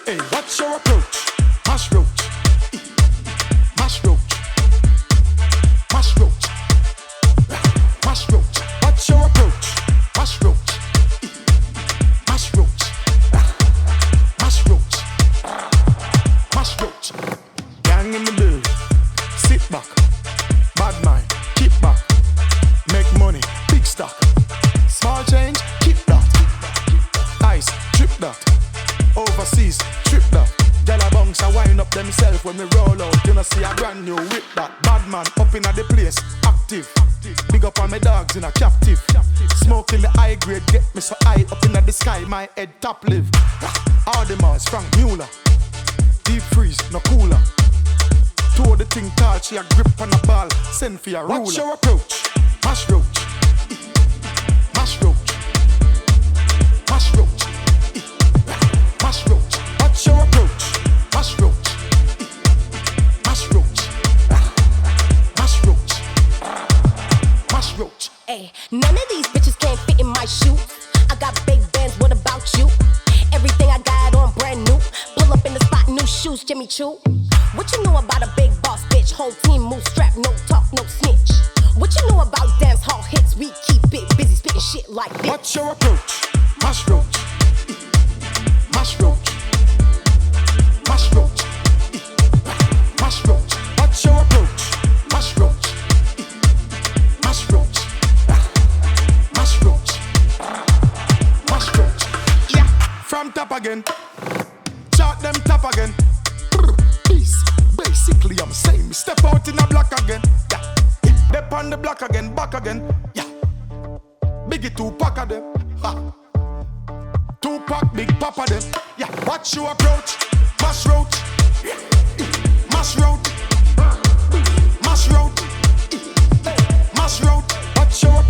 Hey, what's your approach? Mash roach. Mash roach. Mash roach. Mash roach. What's your approach? Mash roach. Mash roach. Mash roach. Mash roach. Gang in the building. Sit back. Bad mind. Keep back. Make money. Big stock. Small change. Keep that. Ice. Trip that. Overseas. Trip that. Gyal a bounce a wind up themself when we roll out. You know see a brand new whip that. Bad man up in the place. Active. Big up on my dogs in a captive. Smoking the high grade get me so high up in the sky. My head top live. All the Mars, Frank Mueller. Deep freeze, no cooler. Two of the thing tall, she a grip on a ball. Send for your ruler. What's your approach? Mash roach. Mash roach. Mash roach. Mash roach. What's your approach? Mash roach. Mash roach. Mash roach. Mash roach. Ay, none of these bitches can't fit in my shoes. I got big bands, what about you? Everything I got on brand new. Pull up in the spot, new shoes, Jimmy Choo. What you know about a big boss bitch? Whole team move strap, no talk, no snitch. What you know about dance hall hits? We keep it busy, spitting shit like this. What's your approach? Mash roach. Mash roach. Mash roach. Mash roach. What's your approach? Mash roach. Mash roach. Mash roach. Mash roach. Yeah. From top again. Chart them top again. Peace. Basically I'm saying me step out in a block again. Yeah. Step on the block again, back again. Yeah. Biggie 2-pack of them. Ha. 2-pack, big papa them. Yeah. Watch you approach. Mash roach. Mash roach. Mash roach. Mash roach. Watch your